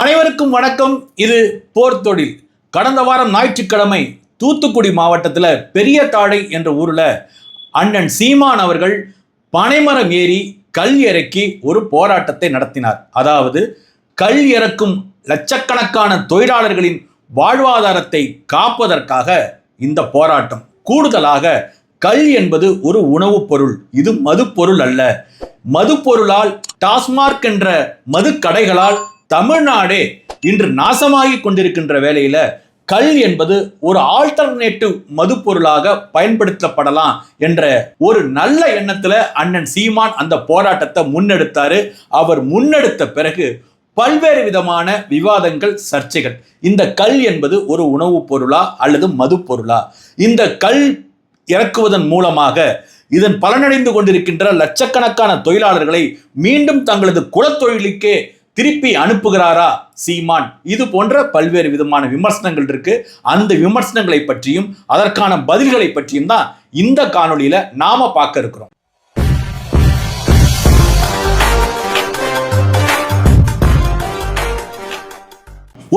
அனைவருக்கும் வணக்கம். இது போர் தொழில். கடந்த வாரம் ஞாயிற்றுக்கிழமை தூத்துக்குடி மாவட்டத்தில் பெரிய தாழை என்ற ஊரில் அண்ணன் சீமான் அவர்கள் பனைமரம் ஏறி கல் இறக்கி ஒரு போராட்டத்தை நடத்தினார். அதாவது கல் இறக்கும் லட்சக்கணக்கான தொழிலாளர்களின் வாழ்வாதாரத்தை காப்பதற்காக இந்த போராட்டம். கூடுதலாக கல் என்பது ஒரு உணவுப் பொருள், இது மது பொருள் அல்ல. மது பொருளால் டாஸ்மார்க் என்ற மது கடைகளால் தமிழ்நாடே இன்று நாசமாகி கொண்டிருக்கின்ற வேளையில கல் என்பது ஒரு ஆல்டர்னேட்டிவ் மது பொருளாக பயன்படுத்தப்படலாம் என்ற ஒரு நல்ல எண்ணத்துல அண்ணன் சீமான் அந்த போராட்டத்தை முன்னெடுத்தாரு. அவர் முன்னெடுத்த பிறகு பல்வேறு விதமான விவாதங்கள், சர்ச்சைகள். இந்த கல் என்பது ஒரு உணவுப் பொருளா அல்லது மது பொருளா? இந்த கல் இறக்குவதன் மூலமாக இதன் பலனடைந்து கொண்டிருக்கின்ற லட்சக்கணக்கான தொழிலாளர்களை மீண்டும் தங்களது குலத்தொழிலுக்கே திருப்பி அனுப்புகிறாரா சீமான்? இது போன்ற பல்வேறு விதமான விமர்சனங்கள் இருக்கு. அந்த விமர்சனங்களை பற்றியும் அதற்கான பதில்களை பற்றியும் தான் இந்த காணொளியில நாம பார்க்க இருக்கிறோம்.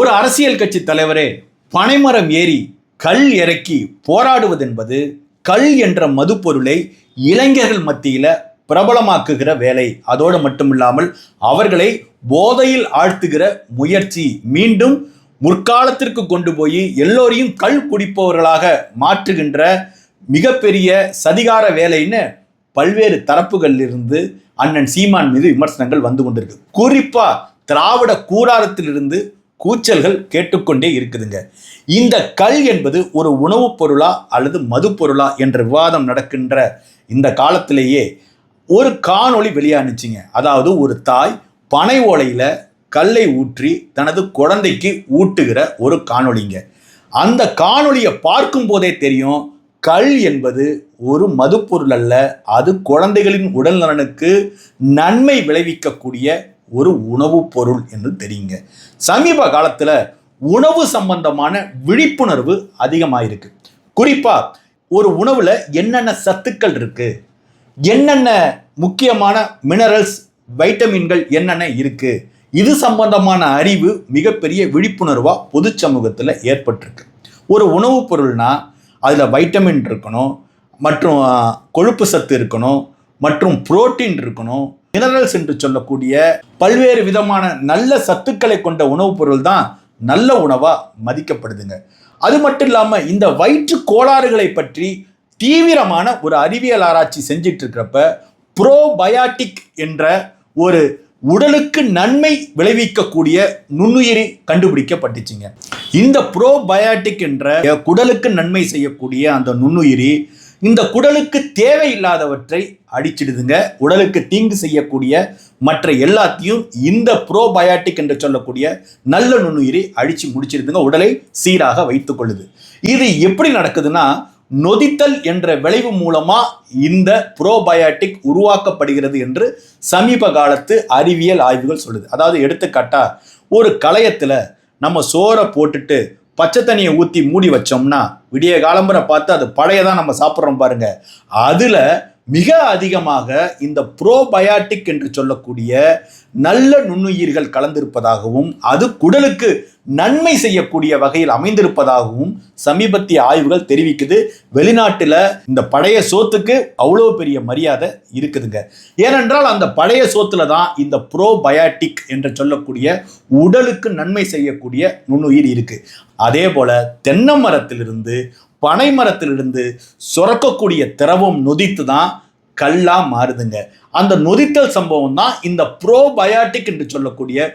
ஒரு அரசியல் கட்சி தலைவரே பனைமரம் ஏறி கல் இறக்கி போராடுவது என்பது கல் என்ற மது பொருளை இளைஞர்கள் மத்தியில பிரபலமாக்குகிற வேலை. அதோடு மட்டுமில்லாமல் அவர்களை போதையில் ஆழ்த்துகிற முயற்சி, மீண்டும் முற்காலத்திற்கு கொண்டு போய் எல்லோரையும் கல் குடிப்பவர்களாக மாற்றுகின்ற மிகப்பெரிய சதிகார வேலைன்னு பல்வேறு தரப்புகளிலிருந்து அண்ணன் சீமான் மீது விமர்சனங்கள் வந்து கொண்டிருக்கு. குறிப்பா திராவிட கூடாரத்திலிருந்து கூச்சல்கள் கேட்டுக்கொண்டே இருக்குதுங்க. இந்த கல் என்பது ஒரு உணவுப் பொருளா அல்லது மது பொருளா என்ற விவாதம் நடக்கின்ற இந்த காலத்திலேயே ஒரு காணொளி வெளியானுச்சுங்க. அதாவது ஒரு தாய் பனை ஓலையில கல்லை ஊற்றி தனது குழந்தைக்கு ஊட்டுகிற ஒரு காணொளிங்க. அந்த காணொளியை பார்க்கும் போதே தெரியும் கல் என்பது ஒரு மது பொருள் அல்ல, அது குழந்தைகளின் உடல் நலனுக்கு நன்மை விளைவிக்கக்கூடிய ஒரு உணவுப் பொருள் என்று தெரியுங்க. சமீப காலத்தில் உணவு சம்பந்தமான விழிப்புணர்வு அதிகமாயிருக்கு. குறிப்பா ஒரு உணவுல என்னென்ன சத்துக்கள் இருக்கு, என்னென்ன முக்கியமான மினரல்ஸ், வைட்டமின்கள் என்னென்ன இருக்கு, இது சம்பந்தமான அறிவு மிகப்பெரிய விழிப்புணர்வா பொது சமூகத்தில் ஏற்பட்டிருக்கு. ஒரு உணவுப் பொருள்னா அதில் வைட்டமின் இருக்கணும், மற்றும் கொழுப்பு சத்து இருக்கணும், மற்றும் புரோட்டீன் இருக்கணும், மினரல்ஸ் என்று சொல்லக்கூடிய பல்வேறு விதமான நல்ல சத்துக்களை கொண்ட உணவுப் பொருள் தான் நல்ல உணவா மதிக்கப்படுதுங்க. அது மட்டும் இல்லாமல் இந்த வயிற்று கோளாறுகளை பற்றி தீவிரமான ஒரு அறிவியல் ஆராய்ச்சி செஞ்சிட்டு இருக்கிறப்ப ப்ரோபயாட்டிக் என்ற ஒரு உடலுக்கு நன்மை விளைவிக்கக்கூடிய நுண்ணுயிரி கண்டுபிடிக்கப்பட்டுச்சுங்க. இந்த ப்ரோபயாட்டிக் என்ற குடலுக்கு நன்மை செய்யக்கூடிய அந்த நுண்ணுயிரி இந்த குடலுக்கு தேவையில்லாதவற்றை அடிச்சிடுதுங்க. உடலுக்கு தீங்கு செய்யக்கூடிய மற்ற எல்லாத்தையும் இந்த ப்ரோபயாட்டிக் என்று சொல்லக்கூடிய நல்ல நுண்ணுயிரி அடிச்சு முடிச்சிடுதுங்க, உடலை சீராக வைத்துக் கொள்ளுது. இது எப்படி நடக்குதுன்னா, நொதித்தல் என்ற விளைவு மூலமா இந்த ப்ரோபயாட்டிக் உருவாக்கப்படுகிறது என்று சமீப காலத்து அறிவியல் ஆய்வுகள் சொல்லுது. அதாவது எடுத்துக்காட்டா ஒரு களையத்துல நம்ம சோறை போட்டுட்டு பச்சை தண்ணியை ஊற்றி மூடி வச்சோம்னா விடிய காலம்பரை பார்த்து அது பழையதான் நம்ம சாப்பிட்றோம் பாருங்க, அதுல மிக அதிகமாக இந்த ப்ரோபயாட்டிக் என்று சொல்லக்கூடிய நல்ல நுண்ணுயிர்கள் கலந்திருப்பதாகவும் அது குடலுக்கு நன்மை செய்யக்கூடிய வகையில் அமைந்திருப்பதாகவும் சமீபத்திய ஆய்வுகள் தெரிவிக்குது. வெளிநாட்டில் இந்த பழைய சோத்துக்கு அவ்வளோ பெரிய மரியாதை இருக்குதுங்க. ஏனென்றால் அந்த பழைய சோத்துல தான் இந்த ப்ரோபயாட்டிக் என்று சொல்லக்கூடிய உடலுக்கு நன்மை செய்யக்கூடிய நுண்ணுயிர் இருக்கு. அதே போல தென்னை மரத்திலிருந்து பனை மரத்திலிருந்து சுரக்கக்கூடிய திரவம் நொதித்து தான் கல்லா மாறுதுங்க. அந்த நொதித்தல் சம்பவம் தான் இந்த ப்ரோபயாட்டிக் என்று சொல்லக்கூடிய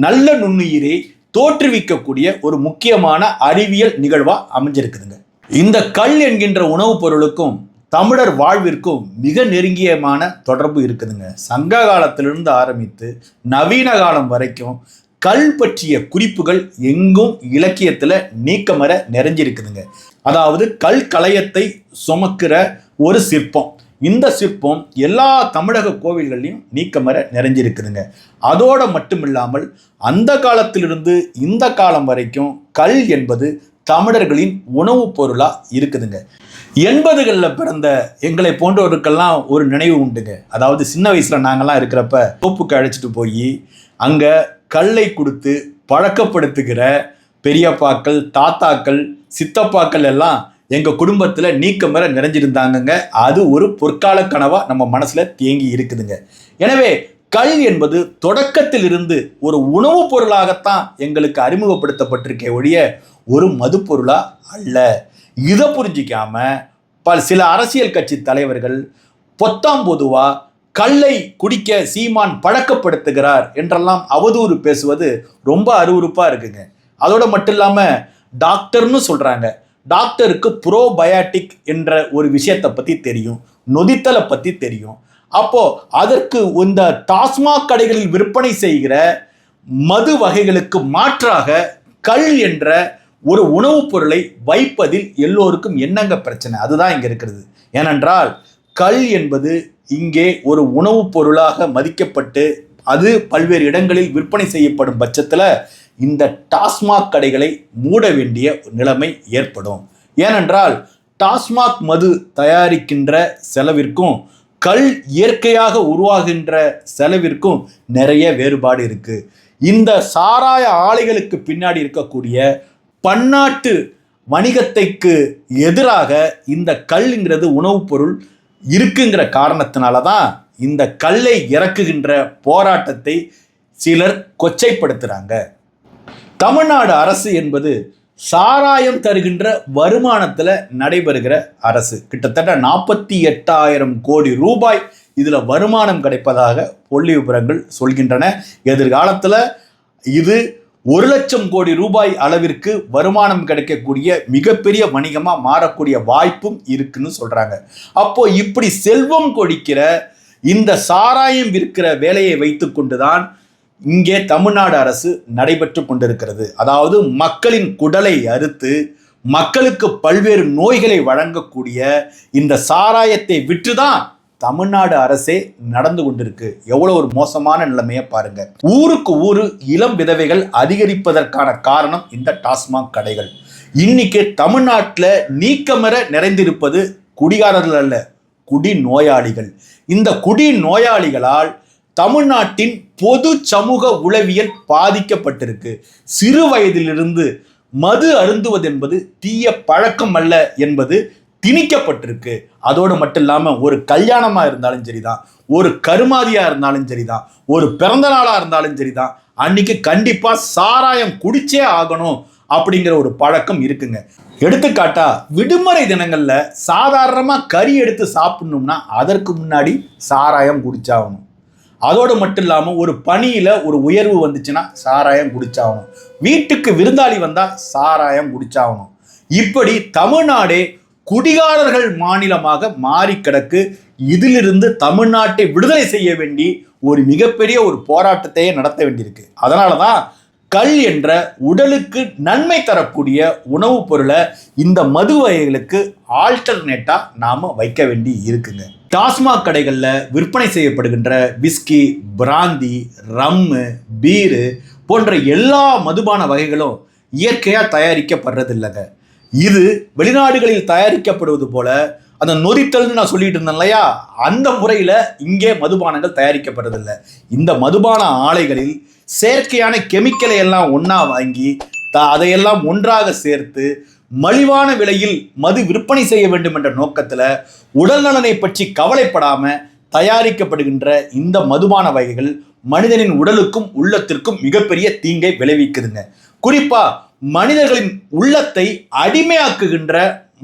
நல்ல நுண்ணுயிரை தோற்றுவிக்கக்கூடிய ஒரு முக்கியமான அறிவியல் நிகழ்வா அமைஞ்சிருக்குதுங்க. இந்த கல் என்கின்ற உணவுப் பொருளுக்கும் தமிழர் வாழ்விற்கும் மிக நெருங்கியமான தொடர்பு இருக்குதுங்க. சங்க காலத்திலிருந்து ஆரம்பித்து நவீன காலம் வரைக்கும் கல் பற்றிய குறிப்புகள் எங்கும் இலக்கியத்துல நீக்கமர நிறைஞ்சிருக்குதுங்க. அதாவது கல் கலையத்தை சுமக்கிற ஒரு சிற்பம். இந்த சிற்பம் எல்லா தமிழக கோவில்கள்லையும் நீக்கமர நிறைஞ்சிருக்குதுங்க. அதோட மட்டும் இல்லாமல் அந்த காலத்திலிருந்து இந்த காலம் வரைக்கும் கல் என்பது தமிழர்களின் உணவுப் பொருளா இருக்குதுங்க. 80களில் பிறந்த எங்களை போன்றவருக்கெல்லாம் ஒரு நினைவு உண்டுங்க. அதாவது சின்ன வயசுல நாங்கள்லாம் இருக்கிறப்ப தோப்புக்கு அழைச்சிட்டு போய் அங்கே கல்லை கொடுத்து பழக்கப்படுத்துகிற பெரியப்பாக்கள், தாத்தாக்கள், சித்தப்பாக்கள் எல்லாம் எங்கள் குடும்பத்தில் நீக்கம் வர நிறைஞ்சிருந்தாங்கங்க. அது ஒரு பொற்கால கனவா நம்ம மனசில் தேங்கி இருக்குதுங்க. எனவே கள் என்பது தொடக்கத்தில் இருந்து ஒரு உணவுப் பொருளாகத்தான் எங்களுக்கு அறிமுகப்படுத்தப்பட்டிருக்கே ஒழிய ஒரு மது பொருளா அல்ல. இதை புரிஞ்சிக்காம சில அரசியல் கட்சி தலைவர்கள் பொத்தாம் பொதுவா கல்லை குடிக்க சீமான் பழக்கப்படுத்துகிறார் என்றெல்லாம் அவதூறு பேசுவது ரொம்ப அருவருப்பா இருக்குங்க. அதோட மட்டும் இல்லாம டாக்டர்னு சொல்றாங்க. டாக்டருக்கு ப்ரோபயாட்டிக் என்ற ஒரு விஷயத்தை பத்தி தெரியும், நொதித்தலை பத்தி தெரியும். அப்போ அதற்கு இந்த டாஸ்மாக் கடைகளில் விற்பனை செய்கிற மது வகைகளுக்கு மாற்றாக கள் என்ற ஒரு உணவுப் பொருளை வைப்பதில் எல்லோருக்கும் என்னங்க பிரச்சனை? அதுதான் இங்க இருக்கிறது. ஏனென்றால் கள் என்பது இங்கே ஒரு உணவுப் பொருளாக மதிக்கப்பட்டு அது பல்வேறு இடங்களில் விற்பனை செய்யப்படும் பட்சத்தில் இந்த டாஸ்மாக் கடைகளை மூட வேண்டிய நிலைமை ஏற்படும். ஏனென்றால் டாஸ்மாக் மது தயாரிக்கின்ற செலவிற்கும் கள் இயற்கையாக உருவாகின்ற செலவிற்கும் நிறைய வேறுபாடு இருக்கு. இந்த சாராய ஆலைகளுக்கு பின்னாடி இருக்கக்கூடிய பன்னாட்டு வணிகத்தைக்கு எதிராக இந்த கல்ங்கிறது உணவுப் பொருள் இருக்குங்கிற காரணத்தினால தான் இந்த கல்லை இறக்குகின்ற போராட்டத்தை சிலர் கொச்சைப்படுத்துறாங்க. தமிழ்நாடு அரசு என்பது சாராயம் தருகின்ற வருமானத்தில் நடைபெறுகிற அரசு. கிட்டத்தட்ட 48,000 கோடி ரூபாய் இதில் வருமானம் கிடைப்பதாக புள்ளி விவரங்கள் சொல்கின்றன. எதிர்காலத்தில் இது 1,00,000 கோடி ரூபாய் அளவிற்கு வருமானம் கிடைக்கக்கூடிய மிகப்பெரிய வணிகமாக மாறக்கூடிய வாய்ப்பும் இருக்குன்னு சொல்கிறாங்க. அப்போ இப்படி செல்வம் கொடிக்கிற இந்த சாராயம் விற்கிற வேலையை வைத்து கொண்டுதான் இங்கே தமிழ்நாடு அரசு நடைபெற்று கொண்டிருக்கிறது. அதாவது மக்களின் குடலை அறுத்து மக்களுக்கு பல்வேறு நோய்களை வழங்கக்கூடிய இந்த சாராயத்தை விற்றுதான் தமிழ்நாடு அரசே நடந்து கொண்டிருக்கு. எவ்வளவு ஒரு மோசமான நிலைமையை பாருங்க. ஊருக்கு ஊரு இளம் விதவைகள் அதிகரிப்பதற்கான காரணம் இந்த டாஸ்மாக் கடைகள். இன்னைக்கு தமிழ்நாட்டில் நீக்கமர நிறைந்திருப்பது குடிகாரர்கள் அல்ல, குடி நோயாளிகள். இந்த குடி நோயாளிகளால் தமிழ்நாட்டின் பொது சமூக உளவியல் பாதிக்கப்பட்டிருக்கு. சிறு வயதிலிருந்து மது அருந்துவது என்பது தீய பழக்கம் அல்ல என்பது திணிக்கப்பட்டிருக்கு. அதோடு மட்டும் இல்லாமல் ஒரு கல்யாணமா இருந்தாலும் சரிதான், ஒரு கருமாதியா இருந்தாலும் சரிதான், ஒரு பிறந்த நாளா இருந்தாலும் சரிதான், அன்னைக்கு கண்டிப்பா சாராயம் குடிச்சே ஆகணும் அப்படிங்கிற ஒரு பழக்கம் இருக்குங்க. எடுத்துக்காட்டா விடுமுறை தினங்கள்ல சாதாரணமா கறி எடுத்து சாப்பிடணும்னா அதற்கு முன்னாடி சாராயம் குடிச்சாகணும். அதோடு மட்டும் இல்லாமல் ஒரு பணியில் ஒரு உயர்வு வந்துச்சுன்னா சாராயம் குடிச்சாகணும். வீட்டுக்கு விருந்தாளி வந்தால் சாராயம் குடிச்சாகணும். இப்படி தமிழ்நாடே குடிகாரர்கள் மாநிலமாக மாறி கிடக்கு. இதிலிருந்து தமிழ்நாட்டை விடுதலை செய்ய வேண்டி ஒரு மிகப்பெரிய ஒரு போராட்டத்தையே நடத்த வேண்டியிருக்கு. அதனால தான் கள் என்ற உடலுக்கு நன்மை தரக்கூடிய உணவுப் பொருளை இந்த மது வகைகளுக்கு ஆல்டர்னேட்டா நாம வைக்க வேண்டி இருக்குங்க. டாஸ்மாக் கடைகளில் விற்பனை செய்யப்படுகின்ற விஸ்கி, பிராந்தி, ரம்மு, பீரு போன்ற எல்லா மதுபான வகைகளும் இயற்கையாக தயாரிக்கப்படுறது இல்லைங்க. இது வெளிநாடுகளில் தயாரிக்கப்படுவது போல அந்த நொதித்தல்னு நான் சொல்லிட்டு இருந்தேன் இல்லையா, அந்த முறையில் இங்கே மதுபானங்கள் தயாரிக்கப்படுறதில்லை. இந்த மதுபான ஆலைகளில் செயற்கையான கெமிக்கலை எல்லாம் ஒன்றா வாங்கி அதையெல்லாம் ஒன்றாக சேர்த்து மலிவான விலையில் மது விற்பனை செய்ய வேண்டும் என்ற நோக்கத்தில் உடல் நலனை பற்றி கவலைப்படாம தயாரிக்கப்படுகின்ற இந்த மதுபான வகைகள் மனிதனின் உடலுக்கும் உள்ளத்திற்கும் மிகப்பெரிய தீங்கை விளைவிக்குதுங்க. குறிப்பா மனிதர்களின் உள்ளத்தை அடிமையாக்குகின்ற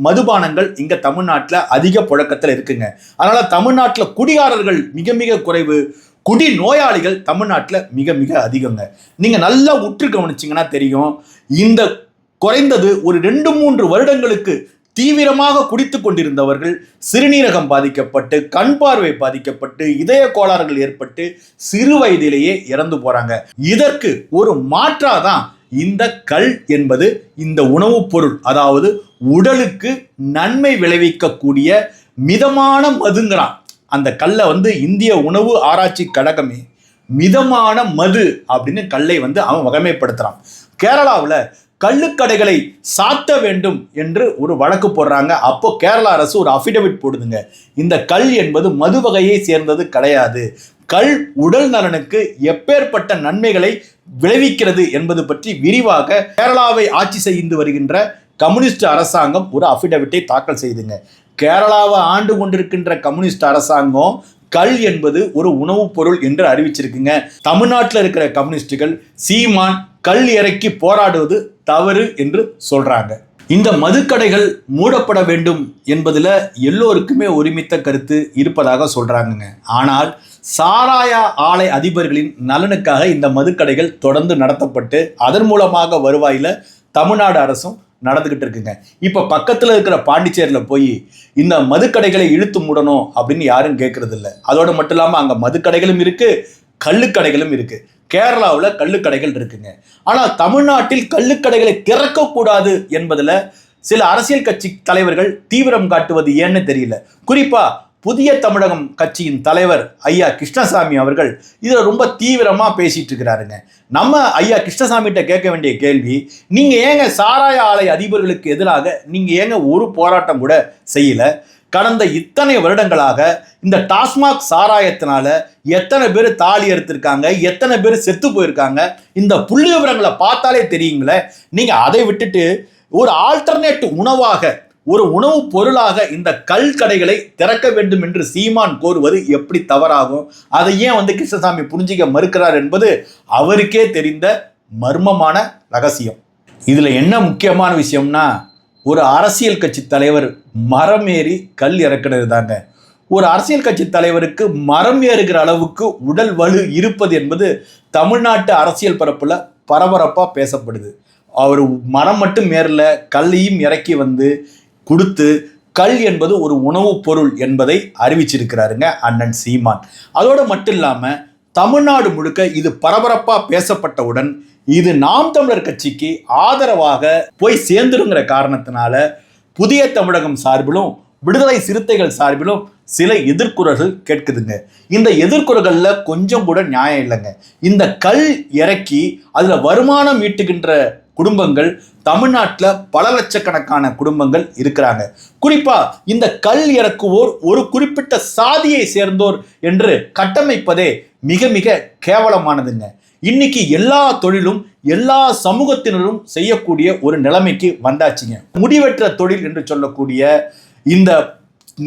மதுபானங்கள் இங்க தமிழ்நாட்டில் அதிக புழக்கத்தில் இருக்குங்க. அதனால தமிழ்நாட்டில் குடிகாரர்கள் மிக மிக குறைவு, குடி நோயாளிகள் தமிழ்நாட்டில் மிக மிக அதிகங்க. நீங்க நல்லா உற்று கவனிச்சிங்கன்னா தெரியும், இந்த குறைந்தது ஒரு 2-3 வருடங்களுக்கு தீவிரமாக குடித்து கொண்டிருந்தவர்கள் சிறுநீரகம் பாதிக்கப்பட்டு, கண் பார்வை பாதிக்கப்பட்டு, இதய கோளாறுகள் ஏற்பட்டு சிறு வயதிலேயே இறந்து போறாங்க. இதற்கு ஒரு மாற்றாதான் இந்த கள் என்பது இந்த உணவுப் பொருள். அதாவது உடலுக்கு நன்மை விளைவிக்கக்கூடிய மிதமான மதுங்கிறான். அந்த கல்லை இந்திய உணவு ஆராய்ச்சி கழகமே மிதமான மது அப்படின்னு கல்லை அவன் வகைமைப்படுத்துறான். கேரளாவில் கள்ளுக்கடைகளை சாத்த வேண்டும் என்று ஒரு வழக்கு போடுறாங்க. அப்போ கேரளா அரசு ஒரு அஃபிடவிட் போடுதுங்க, இந்த கள் என்பது மது வகையை சேர்ந்தது கிடையாது, கள் உடல் நலனுக்கு எப்பேற்பட்ட நன்மைகளை விளைவிக்கிறது என்பது பற்றி விரிவாக கேரளாவை ஆட்சி செய்து வருகின்ற கம்யூனிஸ்ட் அரசாங்கம் ஒரு அபிடவிட்டை தாக்கல் செய்துங்க. கேரளாவை ஆண்டு கொண்டிருக்கின்ற கம்யூனிஸ்ட் அரசாங்கம் கள் என்பது ஒரு உணவுப் பொருள் என்று அறிவிச்சிருக்குங்க. தமிழ்நாட்டில் இருக்கிற கம்யூனிஸ்டுகள் சீமான் கள் இறக்கி போராடுவது தவறு என்று சொல்றாங்க. இந்த மதுக்கடைகள் மூடப்பட வேண்டும் என்பதில் எல்லோருக்குமே ஒருமித்த கருத்து இருப்பதாக சொல்றாங்க. ஆனால் சாராய ஆலை அதிபர்களின் நலனுக்காக இந்த மதுக்கடைகள் தொடர்ந்து நடத்தப்பட்டு அதன் மூலமாக வருவாயில தமிழ்நாடு அரசும் நடந்துகிட்டு இருக்குங்க. இப்ப பக்கத்துல இருக்கிற பாண்டிச்சேரியில் போய் இந்த மதுக்கடைகளை இழுத்து மூடணும் அப்படின்னு யாரும் கேட்கறது இல்லை. அதோட மட்டும் இல்லாம அங்க மதுக்கடைகளும் இருக்கு, கள்ளுக்கடைகளும் இருக்கு. கேரளாவில் கள்ளுக்கடைகள் இருக்குங்க. ஆனால் தமிழ்நாட்டில் கள்ளுக்கடைகளை திறக்கக்கூடாது என்பதுல சில அரசியல் கட்சி தலைவர்கள் தீவிரம் காட்டுவது ஏன்னு தெரியல. குறிப்பா புதிய தமிழகம் கட்சியின் தலைவர் ஐயா கிருஷ்ணசாமி அவர்கள் இதில் ரொம்ப தீவிரமா பேசிட்டு இருக்கிறாருங்க. நம்ம ஐயா கிருஷ்ணசாமிகிட்ட கேட்க வேண்டிய கேள்வி, நீங்க ஏங்க சாராய ஆலை அதிபர்களுக்கு எதிராக நீங்க ஏங்க ஒரு போராட்டம் கூட செய்யல? கடந்த இத்தனை வருடங்களாக இந்த டாஸ்மாக் சாராயத்தினால எத்தனை பேர் தாலி எடுத்திருக்காங்க, எத்தனை பேர் செத்து போயிருக்காங்க, இந்த புள்ளி விவரங்களை பார்த்தாலே தெரியுங்களே. நீங்க அதை விட்டுட்டு ஒரு ஆல்டர்னேட் உணவாக, ஒரு உணவு பொருளாக இந்த கள் கடைகளை திறக்க வேண்டும் என்று சீமான் கோருவது எப்படி தவறாகும்? அதை ஏன் கிருஷ்ணசாமி புரிஞ்சிக்க மறுக்கிறார் என்பது அவருக்கே தெரிந்த மர்மமான ரகசியம். இதுல என்ன முக்கியமான விஷயம்னா, ஒரு அரசியல் கட்சி தலைவர் மரம் ஏறி கல் இறக்கிறது தாங்க. ஒரு அரசியல் கட்சி தலைவருக்கு மரம் ஏறுகிற அளவுக்கு உடல் வலு இருப்பது என்பது தமிழ்நாட்டு அரசியல் பரப்புல பரபரப்பா பேசப்படுது. அவர் மரம் மட்டும் ஏறல, கல்லையும் இறக்கி கொடுத்து கள் என்பது ஒரு உணவுப் பொருள் என்பதை அறிவிச்சிருக்கிறாருங்க அண்ணன் சீமான். அதோடு மட்டும் இல்லாமல் தமிழ்நாடு முழுக்க இது பரபரப்பா பேசப்பட்டவுடன் இது நாம் தமிழர் கட்சிக்கு ஆதரவாக போய் சேர்ந்துருங்கிற காரணத்தினால புதிய தமிழகம் சார்பிலும் விடுதலை சிறுத்தைகள் சார்பிலும் சில எதிர்குறல்கள் கேட்குதுங்க. இந்த எதிர்குறல்கள்ல கொஞ்சம் கூட நியாயம் இல்லைங்க. இந்த கள் இறக்கி அதுல வருமானம் ஈட்டுகின்ற குடும்பங்கள் தமிழ்நாட்டில் பல லட்சக்கணக்கான குடும்பங்கள் இருக்கிறாங்க. குறிப்பா இந்த கள் இறக்குவோர் ஒரு குறிப்பிட்ட சாதியை சேர்ந்தோர் என்று கட்டமைப்பதே மிக மிக கேவலமானதுங்க. இன்னைக்கு எல்லா தொழிலும் எல்லா சமூகத்தினரும் செய்யக்கூடிய ஒரு நிலைமைக்கு வந்தாச்சுங்க. முடிவெற்ற தொழில் என்று சொல்லக்கூடிய இந்த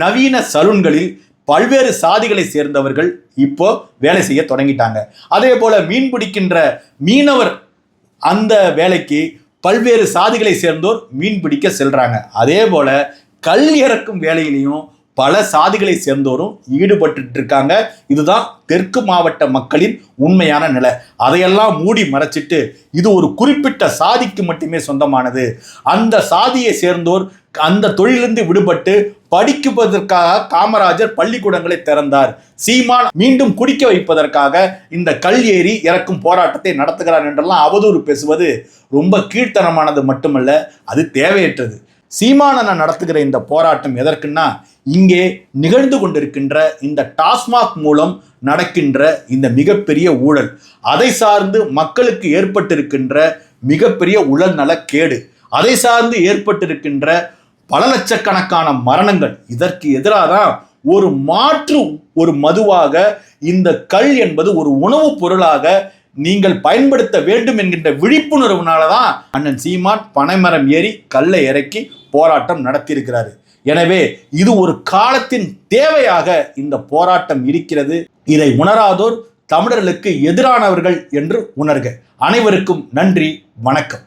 நவீன சலூன்களில் பல்வேறு சாதிகளை சேர்ந்தவர்கள் இப்போ வேலை செய்ய தொடங்கிட்டாங்க. அதே போல மீன் பிடிக்கின்ற மீனவர் அந்த வேலைக்கு பல்வேறு சாதிகளை சேர்ந்தோர் மீன் பிடிக்க செல்றாங்க. அதே போல கல் இறக்கும் வேலையிலையும் பல சாதிகளை சேர்ந்தோரும் ஈடுபட்டு இருக்காங்க. இதுதான் தெற்கு மாவட்ட மக்களின் உண்மையான நிலை. அதையெல்லாம் மூடி மறைச்சிட்டு இது ஒரு குறிப்பிட்ட சாதிக்கு மட்டுமே சொந்தமானது, அந்த சாதியை சேர்ந்தோர் அந்த தொழிலிருந்து விடுபட்டு படிக்குவதற்காக காமராஜர் பள்ளிக்கூடங்களை திறந்தார், சீமான் மீண்டும் குடிக்க வைப்பதற்காக இந்த கல் ஏறி இறக்கும் போராட்டத்தை நடத்துகிறார் என்றெல்லாம் அவதூறு பேசுவது ரொம்ப கீழ்த்தனமானது மட்டுமல்ல, அது தேவையற்றது. சீமானனை நடத்துகிற இந்த போராட்டம் எதற்குன்னா, இங்கே நிகழ்ந்து கொண்டிருக்கின்ற இந்த டாஸ்மாக் மூலம் நடக்கின்ற இந்த மிகப்பெரிய ஊழல், அதை சார்ந்து மக்களுக்கு ஏற்பட்டிருக்கின்ற மிகப்பெரிய உடல்நல கேடு, அதை சார்ந்து ஏற்பட்டிருக்கின்ற பல லட்சக்கணக்கான மரணங்கள், இதற்கு எதிராக தான் ஒரு மாற்று ஒரு மதுவாக இந்த கள் என்பது ஒரு உணவுப் பொருளாக நீங்கள் பயன்படுத்த வேண்டும் என்கின்ற விழிப்புணர்வுனாலதான் அண்ணன் சீமான் பனைமரம் ஏறி கல்லை இறக்கி போராட்டம் நடத்தியிருக்கிறாரு. எனவே இது ஒரு காலத்தின் தேவையாக இந்த போராட்டம் இருக்கிறது. இதை உணராதோர் தமிழர்களுக்கு எதிரானவர்கள் என்று உணர்க. அனைவருக்கும் நன்றி, வணக்கம்.